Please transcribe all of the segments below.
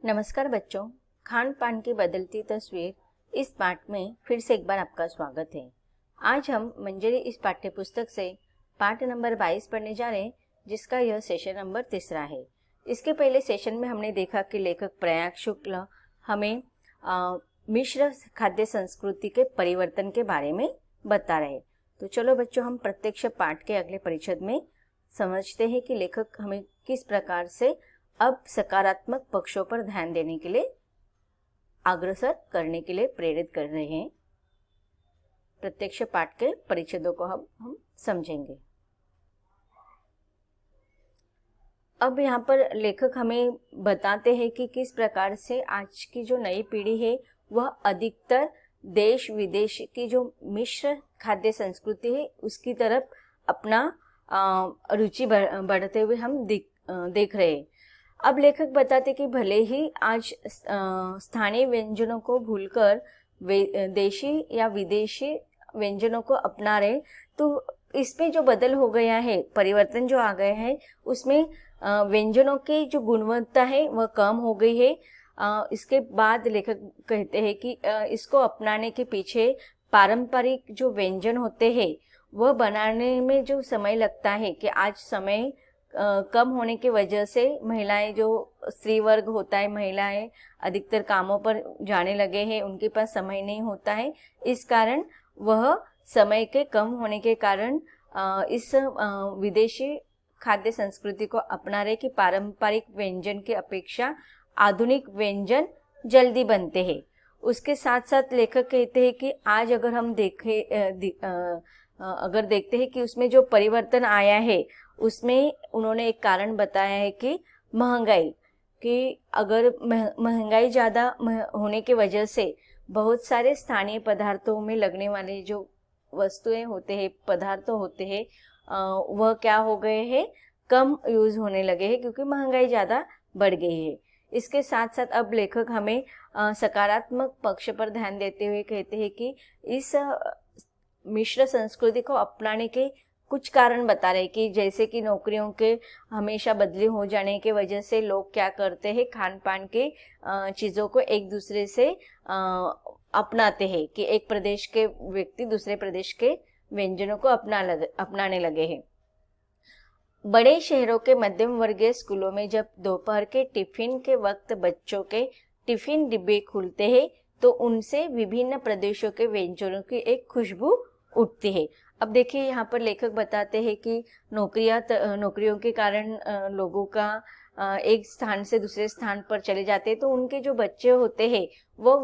नमस्कार बच्चों, खान पान की बदलती तस्वीर इस पाठ में फिर से एक बार आपका स्वागत है। आज हम मंजरी इस पाठ्य पुस्तक से पाठ नंबर 22 पढ़ने जा रहे हैं, जिसका यह सेशन नंबर 3 है। इसके पहले सेशन में हमने देखा कि लेखक प्रयाग शुक्ल हमें मिश्र खाद्य संस्कृति के परिवर्तन के बारे में बता रहे। तो चलो बच्चों, हम प्रत्यक्ष पाठ के अगले परिच्छेद में समझते हैं कि लेखक हमें किस प्रकार से अब सकारात्मक पक्षों पर ध्यान देने के लिए अग्रसर करने के लिए प्रेरित कर रहे हैं। प्रत्यक्ष पाठ के परिच्छेदों को हम समझेंगे। अब यहाँ पर लेखक हमें बताते हैं कि किस प्रकार से आज की जो नई पीढ़ी है वह अधिकतर देश विदेश की जो मिश्र खाद्य संस्कृति है उसकी तरफ अपना रुचि बढ़ते हुए हम देख रहे हैं। अब लेखक बताते कि भले ही आज स्थानीय व्यंजनों को भूलकर देशी या विदेशी व्यंजनों को अपना रहे, तो इसमें जो बदल हो गया है, परिवर्तन जो आ गया है, उसमें व्यंजनों की जो गुणवत्ता है वह कम हो गई है। इसके बाद लेखक कहते हैं कि इसको अपनाने के पीछे पारंपरिक जो व्यंजन होते हैं वह बनाने में जो समय लगता है कि आज समय कम होने की वजह से महिलाएं, जो स्त्री वर्ग होता है, महिलाएं अधिकतर कामों पर जाने लगे हैं, उनके पास समय नहीं होता है। इस कारण वह समय के कम होने के कारण इस विदेशी खाद्य संस्कृति को अपना रहे कि पारंपरिक व्यंजन की अपेक्षा आधुनिक व्यंजन जल्दी बनते हैं। उसके साथ साथ लेखक कहते हैं कि आज अगर हम अगर देखते हैं कि उसमें जो परिवर्तन आया है उसमें उन्होंने एक कारण बताया है कि महंगाई, कि अगर महंगाई ज़्यादा होने की वजह से बहुत सारे स्थानीय पदार्थों में लगने वाले जो वस्तुएं होते हैं, पदार्थ होते हैं, वह क्या हो गए हैं, कम यूज़ होने लगे हैं क्योंकि महंगाई ज़्यादा बढ़ गई है। इसके साथ साथ अब लेखक हमें सकारात्मक पक्ष पर ध्यान देते हुए कहते हैं कि इस मिश्र संस्कृति को अपनाने के कुछ कारण बता रहे कि जैसे कि नौकरियों के हमेशा बदली हो जाने के वजह से लोग क्या करते हैं, खान पान के चीज़ों को एक दूसरे से अपनाते हैं, कि एक प्रदेश के व्यक्ति दूसरे प्रदेश के व्यंजनों को अपनाने लगे हैं। बड़े शहरों के मध्यम वर्गीय स्कूलों में जब दोपहर के टिफिन के वक्त बच्चों के टिफिन डिब्बे खुलते हैं तो उनसे विभिन्न प्रदेशों के व्यंजनों की एक खुशबू उठती है। अब देखिए, यहाँ पर लेखक बताते हैं कि नौकरियों के कारण लोगों का एक स्थान से दूसरे स्थान पर चले जाते हैं, तो उनके जो बच्चे होते हैं वो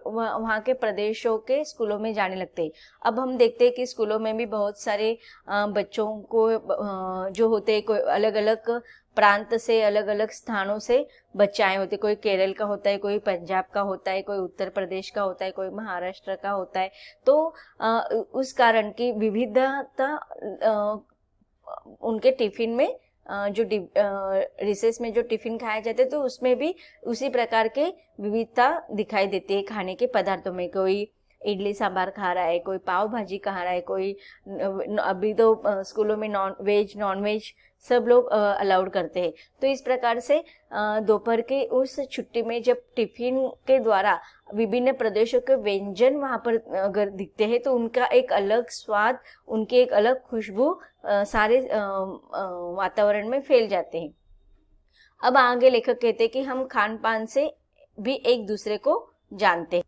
वहाँ के प्रदेशों के स्कूलों में जाने लगते हैं। अब हम देखते हैं कि स्कूलों में भी बहुत सारे बच्चों को जो होते हैं, कोई अलग अलग प्रांत से, अलग अलग स्थानों से बच्चे आए होते, कोई केरल का होता है, कोई पंजाब का होता है, कोई उत्तर प्रदेश का होता है, कोई महाराष्ट्र का होता है। तो उस कारण की विविधता उनके टिफिन में जो रिसेस में जो टिफिन खाया जाते तो उसमें भी उसी प्रकार के विविधता दिखाई देती है। खाने के पदार्थों में कोई इडली सांभर खा रहा है, कोई पाव भाजी खा रहा है, कोई अभी तो स्कूलों में नॉन वेज सब लोग अलाउड करते हैं। तो इस प्रकार से दोपहर के उस छुट्टी में जब टिफिन के द्वारा विभिन्न प्रदेशों के व्यंजन वहाँ पर अगर दिखते हैं तो उनका एक अलग स्वाद, उनकी एक अलग खुशबू सारे वातावरण में फैल जाते हैं। अब आगे लेखक कहते हैं कि हम खान पान से भी एक दूसरे को जानते हैं।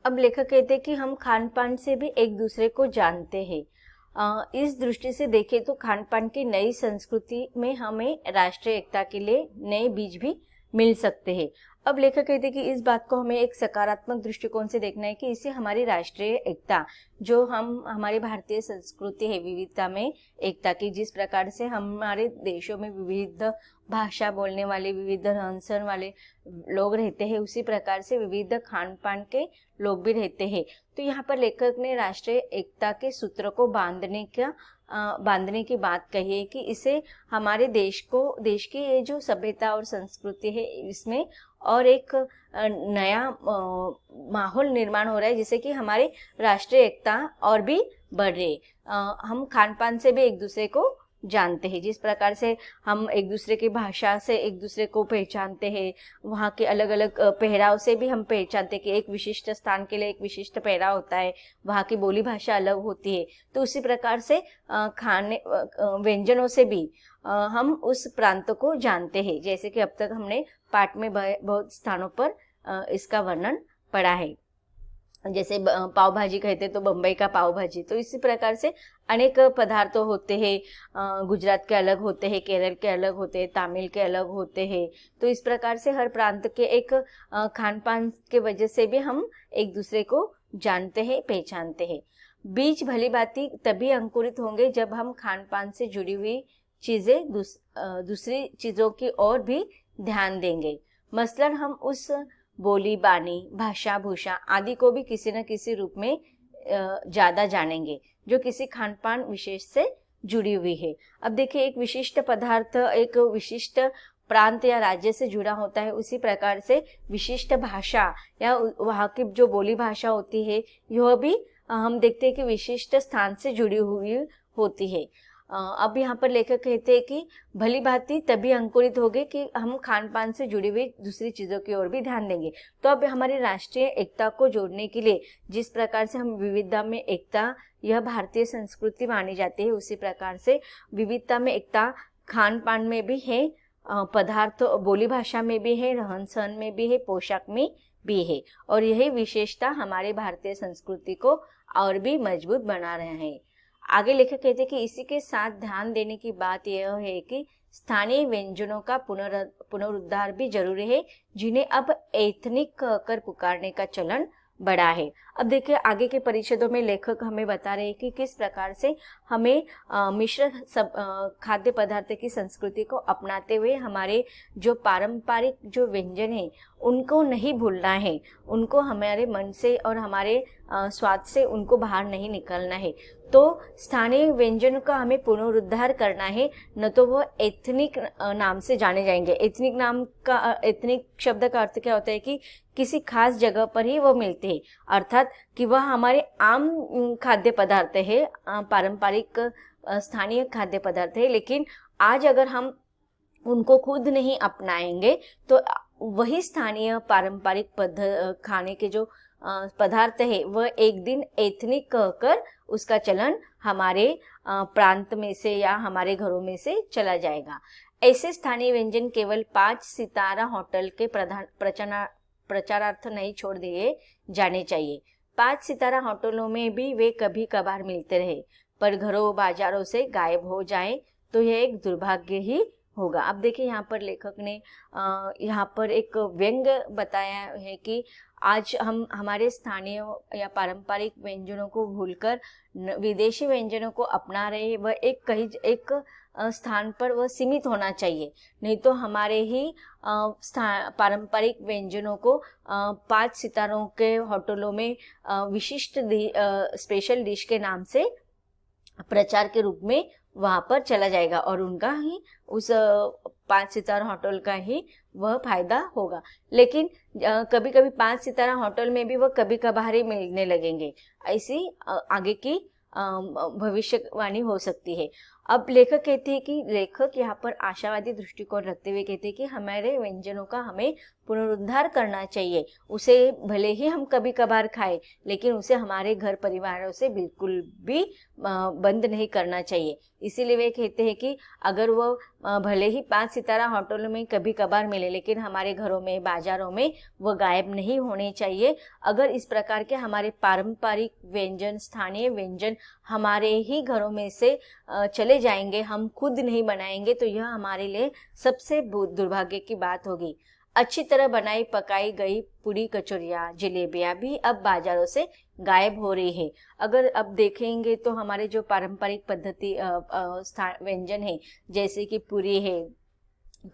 अब लेखक कहते हैं कि हम खान पान से भी एक दूसरे को जानते हैं। इस दृष्टि से देखें तो खान पान की नई संस्कृति में हमें राष्ट्रीय एकता के लिए नए बीज भी मिल सकते हैं। अब लेखक कहते हैं कि इस बात को हमें एक सकारात्मक दृष्टिकोण से देखना है कि इससे हमारी राष्ट्रीय एकता, जो हमारी भारतीय संस्कृति है विविधता में एकता की, जिस प्रकार से हमारे देशों में विविध भाषा बोलने वाले, विविध रहन सहन वाले लोग रहते हैं, उसी प्रकार से विविध खान पान के लोग भी रहते हैं। तो यहाँ पर लेखक ने राष्ट्रीय एकता के सूत्र को बांधने की बात कही है कि इसे हमारे देश की ये जो सभ्यता और संस्कृति है इसमें और एक नया माहौल निर्माण हो रहा है, जिससे कि हमारी राष्ट्रीय एकता और भी बढ़ रही है। हम खान पान से भी एक दूसरे को जानते हैं। जिस प्रकार से हम एक दूसरे की भाषा से एक दूसरे को पहचानते हैं, वहाँ के अलग अलग पहराव से भी हम पहचानते हैं कि एक विशिष्ट स्थान के लिए एक विशिष्ट पहराव होता है, वहाँ की बोली भाषा अलग होती है। तो उसी प्रकार से खाने व्यंजनों से भी हम उस प्रांत को जानते हैं, जैसे कि अब तक हमने पाठ में बहुत स्थानों पर इसका वर्णन पढ़ा है। जैसे पाव भाजी कहते तो बम्बई का पाव भाजी, तो इसी प्रकार से अनेक पदार्थ होते हैं। गुजरात के अलग होते हैं, केरल के अलग होते हैं, तमिल के अलग होते हैं। तो इस प्रकार से हर प्रांत के एक खान पान के वजह से भी हम एक दूसरे को जानते हैं, पहचानते हैं। बीज भली भांति तभी अंकुरित होंगे जब हम खान पान से जुड़ी हुई चीजें दूसरी चीजों की ओर भी ध्यान देंगे। मसलन हम उस बोली बानी, भाषा भूषा आदि को भी किसी न किसी रूप में ज्यादा जानेंगे जो किसी खान पान विशेष से जुड़ी हुई है। अब देखिए, एक विशिष्ट पदार्थ एक विशिष्ट प्रांत या राज्य से जुड़ा होता है, उसी प्रकार से विशिष्ट भाषा या वहाँ की जो बोली भाषा होती है, यह भी हम देखते हैं कि विशिष्ट स्थान से जुड़ी हुई होती है। अब यहाँ पर लेखक कहते हैं कि भली भांति तभी अंकुरित होगे कि हम खान पान से जुड़ी हुई दूसरी चीजों की ओर भी ध्यान देंगे। तो अब हमारी राष्ट्रीय एकता को जोड़ने के लिए जिस प्रकार से हम विविधता में एकता, यह भारतीय संस्कृति मानी जाती है, उसी प्रकार से विविधता में एकता खान पान में भी है, पदार्थ बोली भाषा में भी है, रहन सहन में भी है, पोशाक में भी है। और यही विशेषता हमारे भारतीय संस्कृति को और भी मजबूत बना रहे हैं। आगे लेखक कहते हैं कि इसी के साथ ध्यान देने की बात यह है कि स्थानीय व्यंजनों का पुनरुद्धार भी जरूरी है, जिन्हें अब एथनिक कहकर पुकारने का चलन बढ़ा है। अब देखिए, आगे के परिच्छेदों में लेखक हमें बता रहे हैं कि किस प्रकार से हमें मिश्र खाद्य पदार्थ की संस्कृति को अपनाते हुए हमारे जो पारंपरिक जो व्यंजन है उनको नहीं भूलना है, उनको हमारे मन से और हमारे स्वाद से उनको बाहर नहीं निकलना है। तो स्थानीय व्यंजन का हमें पुनरुद्धार करना है, न तो वो एथनिक नाम से जाने जाएंगे। एथनिक नाम का, एथनिक शब्द का अर्थ क्या होता है कि किसी खास जगह पर ही वो मिलते हैं, अर्थात कि वह हमारे आम खाद्य पदार्थ है, पारंपरिक स्थानीय खाद्य पदार्थ है। लेकिन आज अगर हम उनको खुद नहीं अपनाएंगे तो वही स्थानीय पारंपरिक खाने के जो पदार्थ है वह एक दिन एथनिक कहकर उसका चलन हमारे प्रांत में से या हमारे घरों में से चला जाएगा। ऐसे स्थानीय व्यंजन केवल 5 सितारा होटल के प्रचारार्थ नहीं छोड़ दिए जाने चाहिए। 5 सितारा होटलों में भी वे कभी कभार मिलते रहे, पर घरों बाजारों से गायब हो जाए तो यह एक दुर्भाग्य ही होगा। अब देखिए, यहाँ पर लेखक ने यहाँ पर एक व्यंग बताया है कि आज हम हमारे स्थानीय या पारंपरिक व्यंजनों को भूलकर विदेशी व्यंजनों को अपना रहे हैं। वह एक स्थान पर वह सीमित होना चाहिए, नहीं तो हमारे ही पारंपरिक व्यंजनों को 5 सितारों के होटलों में विशिष्ट स्पेशल डिश के नाम से प्रचार के रूप में वहां पर चला जाएगा और उनका ही उस 5 सितारा होटल का ही वह फायदा होगा। लेकिन कभी कभी 5 सितारा होटल में भी वह कभी कभार ही मिलने लगेंगे, ऐसी आगे की भविष्यवाणी हो सकती है। अब लेखक कहते हैं कि लेखक यहाँ पर आशावादी दृष्टिकोण रखते हुए कहते हैं कि हमारे व्यंजनों का हमें पुनरुद्धार करना चाहिए। उसे भले ही हम कभी कभार खाएं, लेकिन उसे हमारे घर परिवारों से बिल्कुल भी बंद नहीं करना चाहिए। इसीलिए वे कहते हैं कि अगर वो भले ही 5 सितारा होटलों में कभी कभार मिले, लेकिन हमारे घरों में, बाजारों में वो गायब नहीं होने चाहिए। अगर इस प्रकार के हमारे पारंपरिक व्यंजन, स्थानीय व्यंजन हमारे ही घरों में से चले जाएंगे, हम खुद नहीं बनाएंगे, तो यह हमारे लिए सबसे दुर्भाग्य की बात होगी। अच्छी तरह बनाई पकाई गई पूरी, कचौरियाँ, जलेबियाँ भी अब बाजारों से गायब हो रही है। अगर अब देखेंगे तो हमारे जो पारंपरिक पद्धति व्यंजन है, जैसे कि पूरी है,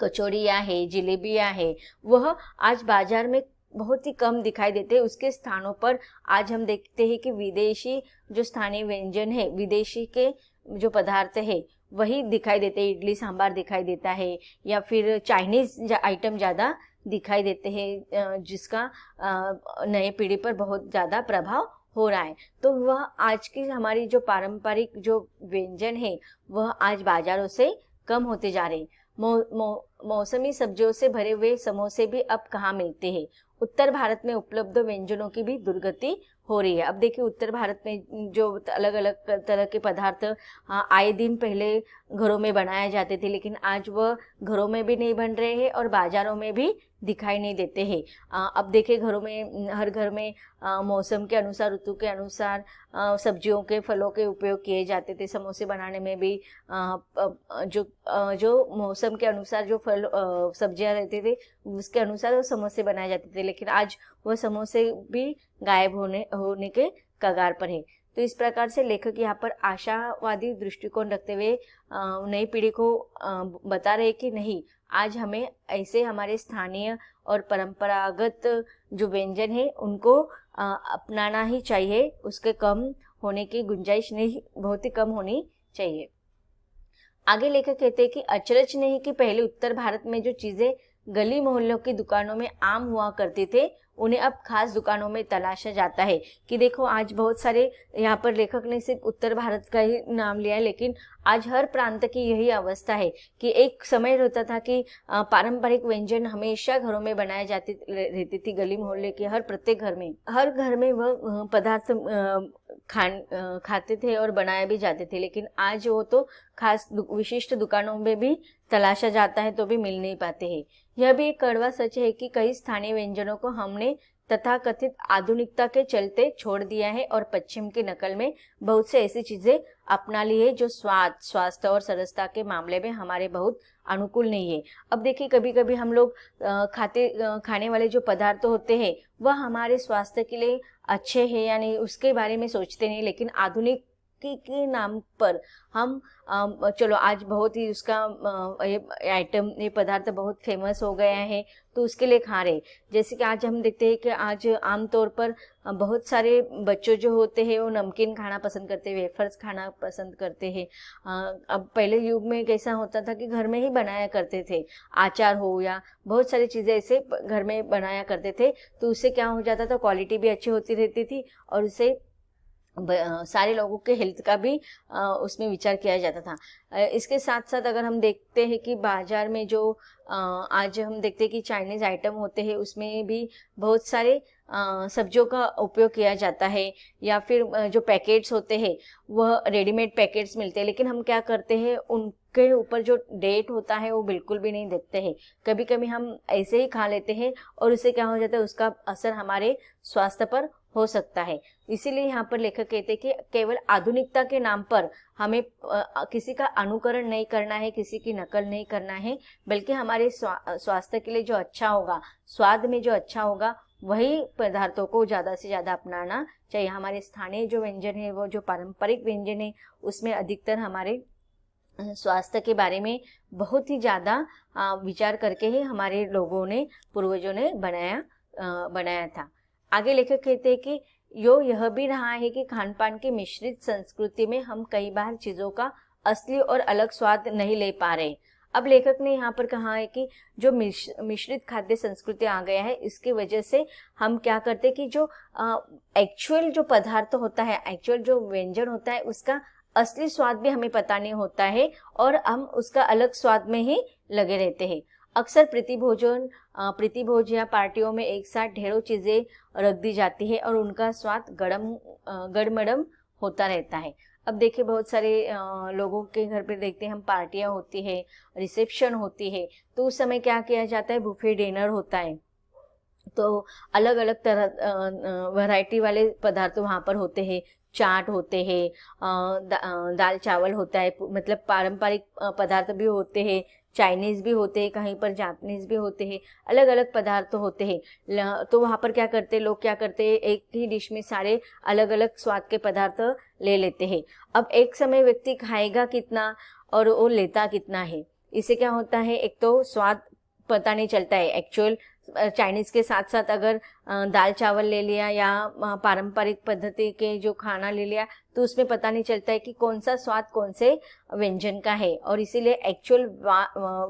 कचौरियाँ है, जलेबियाँ है, वह आज बाजार में बहुत ही कम दिखाई देते हैं। उसके स्थानों पर आज हम देखते हैं कि विदेशी जो स्थानीय व्यंजन है, विदेशी के जो पदार्थ है वही दिखाई देते हैं। इडली सांभर दिखाई देता है या फिर चाइनीज आइटम ज़्यादा दिखाई देते हैं, जिसका नए पीढ़ी पर बहुत ज़्यादा प्रभाव हो रहा है। तो वह आज की हमारी जो पारंपरिक जो व्यंजन है वह आज बाजारों से कम होते जा रहे हैं। मौसमी सब्जियों से भरे हुए समोसे भी अब कहाँ मिलते हैं। उत्तर भारत में उपलब्ध व्यंजनों की भी दुर्गति हो रही है। अब देखिए उत्तर भारत में जो अलग अलग तरह के पदार्थ आए दिन पहले घरों में बनाए जाते थे, लेकिन आज वह घरों में भी नहीं बन रहे हैं और बाजारों में भी दिखाई नहीं देते हैं। अब देखिए घरों में, हर घर में मौसम के अनुसार, ऋतु के अनुसार सब्जियों के, फलों के उपयोग किए जाते थे। समोसे बनाने में भी जो मौसम के अनुसार जो फल सब्जियां रहते थे उसके अनुसार वो समोसे बनाए जाते थे, लेकिन आज वह समोसे भी गायब होने के कगार पर है। तो इस प्रकार से लेखक यहाँ पर आशावादी दृष्टिकोण रखते हुए नई पीढ़ी को बता रहे कि नहीं, आज हमें ऐसे हमारे स्थानीय और परंपरागत जो व्यंजन है उनको अपनाना ही चाहिए। उसके कम होने की गुंजाइश नहीं, बहुत ही कम होनी चाहिए। आगे लेखक कहते हैं कि अचरज नहीं कि पहले उत्तर भारत में जो चीजें गली मोहल्लों की दुकानों में आम हुआ करते थे उन्हें अब खास दुकानों में तलाशा जाता है। कि देखो आज बहुत सारे, यहाँ पर लेखक ने सिर्फ उत्तर भारत का ही नाम लिया है, लेकिन आज हर प्रांत की यही अवस्था है कि एक समय रहता था कि पारंपरिक व्यंजन हमेशा घरों में बनाए जाती रहती थी। गली मोहल्ले के प्रत्येक हर घर में वह पदार्थ खाते थे और बनाए भी जाते थे, लेकिन आज वो तो खास विशिष्ट दुकानों में भी तलाशा जाता है तो भी मिल नहीं पाते हैं। यह भी एक कड़वा सच है कि कई स्थानीय व्यंजनों को हमने तथाकथित आधुनिकता के चलते छोड़ दिया है और पश्चिम की नकल में बहुत से ऐसी चीजें अपना ली है जो स्वाद, स्वास्थ्य और सरसता के मामले में हमारे बहुत अनुकूल नहीं है। अब देखिए कभी कभी हम लोग खाने वाले जो पदार्थ होते हैं वह हमारे स्वास्थ्य के लिए अच्छे हैं या नहीं उसके बारे में सोचते नहीं, लेकिन आधुनिक के नाम पर हम चलो आज बहुत ही उसका ये पदार्थ बहुत फेमस हो गया है तो उसके लिए खा रहे। जैसे कि आज हम देखते हैं कि आज आमतौर पर बहुत सारे बच्चों जो होते हैं वो नमकीन खाना पसंद करते हैं, वेफर्स खाना पसंद करते हैं। अब पहले युग में कैसा होता था कि घर में ही बनाया करते थे, अचार हो या बहुत सारी चीज़ें ऐसे घर में बनाया करते थे, तो उससे क्या हो जाता था, क्वालिटी भी अच्छी होती रहती थी और उससे सारे लोगों के हेल्थ का भी उसमें विचार किया जाता था। इसके साथ साथ अगर हम देखते हैं कि बाजार में जो आज हम देखते हैं कि चाइनीज़ आइटम होते हैं उसमें भी बहुत सारे सब्जियों का उपयोग किया जाता है, या फिर जो पैकेट्स होते हैं वह रेडीमेड पैकेट्स मिलते हैं, लेकिन हम क्या करते हैं उनके ऊपर जो डेट होता है वो बिल्कुल भी नहीं देखते हैं। कभी कभी हम ऐसे ही खा लेते हैं और उससे क्या हो जाता है, उसका असर हमारे स्वास्थ्य पर हो सकता है। इसीलिए यहाँ पर लेखक कहते हैं कि केवल आधुनिकता के नाम पर हमें किसी का अनुकरण नहीं करना है, किसी की नकल नहीं करना है, बल्कि हमारे स्वास्थ्य के लिए जो अच्छा होगा, स्वाद में जो अच्छा होगा वही पदार्थों को ज़्यादा से ज़्यादा अपनाना चाहिए। हमारे स्थानीय जो व्यंजन है, वो जो पारंपरिक व्यंजन है, उसमें अधिकतर हमारे स्वास्थ्य के बारे में बहुत ही ज़्यादा विचार करके ही हमारे लोगों ने, पूर्वजों ने बनाया था। आगे लेखक कहते हैं कि यह भी रहा है कि खान पान की मिश्रित संस्कृति में हम कई बार चीज़ों का असली और अलग स्वाद नहीं ले पा रहे। अब लेखक ने यहाँ पर कहा है कि जो मिश्रित खाद्य संस्कृति आ गया है, इसकी वजह से हम क्या करते हैं कि जो एक्चुअल जो पदार्थ होता है, एक्चुअल जो व्यंजन होता है, उसका असली स्वाद भी हमें पता नहीं होता है और हम उसका अलग स्वाद में ही लगे रहते हैं। अक्सर प्रीतिभोज या पार्टियों में एक साथ ढेरों चीज़ें रख दी जाती है और उनका स्वाद गड़मड़म होता रहता है। अब देखिए बहुत सारे लोगों के घर पे देखते हैं हम, पार्टियां होती है, रिसेप्शन होती है, तो उस समय क्या किया जाता है, बुफे डिनर होता है, तो अलग अलग तरह वैरायटी वाले पदार्थ वहाँ पर होते हैं। चाट होते हैं, दाल चावल होता है, मतलब पारंपरिक पदार्थ भी होते हैं, चाइनीज़ भी होते हैं, कहीं पर जापानीज़ भी होते हैं, अलग अलग पदार्थ होते हैं। तो वहाँ पर क्या करते हैं लोग, क्या करते हैं, एक ही डिश में सारे अलग अलग स्वाद के पदार्थ ले लेते हैं। अब एक समय व्यक्ति खाएगा कितना और वो लेता कितना है, इससे क्या होता है, एक तो स्वाद पता नहीं चलता है। एक्चुअल चाइनीज़ के साथ साथ अगर दाल चावल ले लिया या पारंपरिक पद्धति के जो खाना ले लिया, तो उसमें पता नहीं चलता है कि कौन सा स्वाद कौन से व्यंजन का है, और इसीलिए एक्चुअल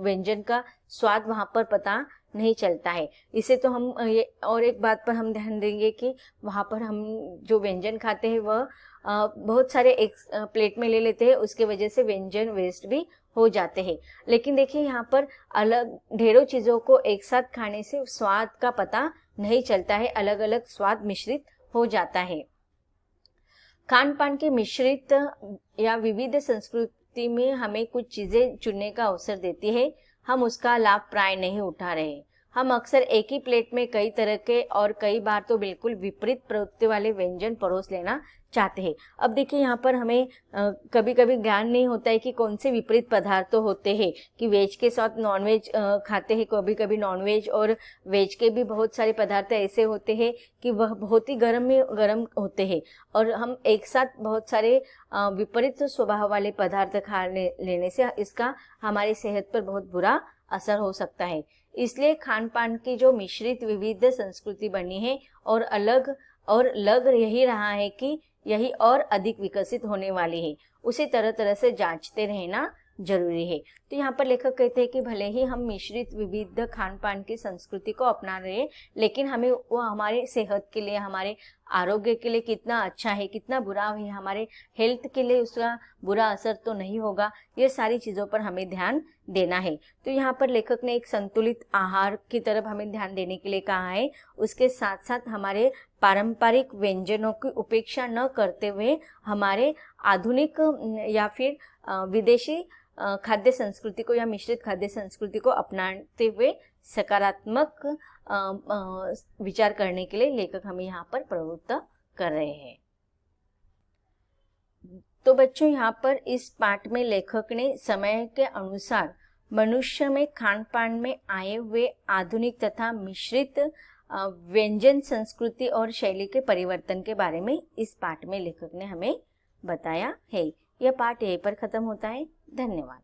व्यंजन का स्वाद वहाँ पर पता नहीं चलता है। इसे तो हम ये और एक बात पर हम ध्यान देंगे कि वहाँ पर हम जो व्यंजन खाते हैं वह बहुत सारे एक प्लेट में ले लेते हैं, उसके वजह से व्यंजन वेस्ट भी हो जाते हैं। लेकिन देखिए यहाँ पर अलग ढेरों चीज़ों को एक साथ खाने से स्वाद का पता नहीं चलता है, अलग अलग स्वाद मिश्रित हो जाता है। खान पान के मिश्रित या विविध संस्कृति में हमें कुछ चीज़ें चुनने का अवसर देती है, हम उसका लाभ प्राय नहीं उठा रहे। हम अक्सर एक ही प्लेट में कई तरह के और कई बार तो बिल्कुल विपरीत प्रवृत्ति वाले व्यंजन परोस लेना चाहते हैं। अब देखिए यहाँ पर हमें कभी कभी ज्ञान नहीं होता है कि कौन से विपरीत पदार्थ तो होते हैं, कि वेज के साथ नॉनवेज खाते हैं, कभी कभी नॉनवेज और वेज के भी बहुत सारे पदार्थ ऐसे होते हैं कि वह बहुत ही गर्म होते हैं, और हम एक साथ बहुत सारे विपरीत स्वभाव वाले पदार्थ खा लेने से इसका हमारी सेहत पर बहुत बुरा असर हो सकता है। इसलिए खान पान की जो मिश्रित विविध संस्कृति बनी है और लग यही रहा है कि यही और अधिक विकसित होने वाली है, उसे तरह तरह से जांचते रहना जरूरी है। तो यहाँ पर लेखक कहते हैं कि भले ही हम मिश्रित विविध खान पान की संस्कृति को अपना रहे हैं, लेकिन हमें वो हमारे सेहत के लिए, हमारे आरोग्य के लिए कितना अच्छा है, कितना बुरा है, हमारे हेल्थ के लिए उसका बुरा असर तो नहीं होगा, ये सारी चीज़ों पर हमें ध्यान देना है। तो यहाँ पर लेखक ने एक संतुलित आहार की तरफ हमें ध्यान देने के लिए कहा है। उसके साथ साथ हमारे पारंपरिक व्यंजनों की उपेक्षा न करते हुए हमारे आधुनिक या फिर विदेशी खाद्य संस्कृति को या मिश्रित खाद्य संस्कृति को अपनाते हुए सकारात्मक विचार करने के लिए लेखक हमें यहाँ पर प्रवृत्त कर रहे हैं। तो बच्चों, यहाँ पर इस पाठ में लेखक ने समय के अनुसार मनुष्य में खान पान में आए हुए आधुनिक तथा मिश्रित व्यंजन संस्कृति और शैली के परिवर्तन के बारे में इस पाठ में लेखक ने हमें बताया है। यह पाठ यहीं पर खत्म होता है। धन्यवाद।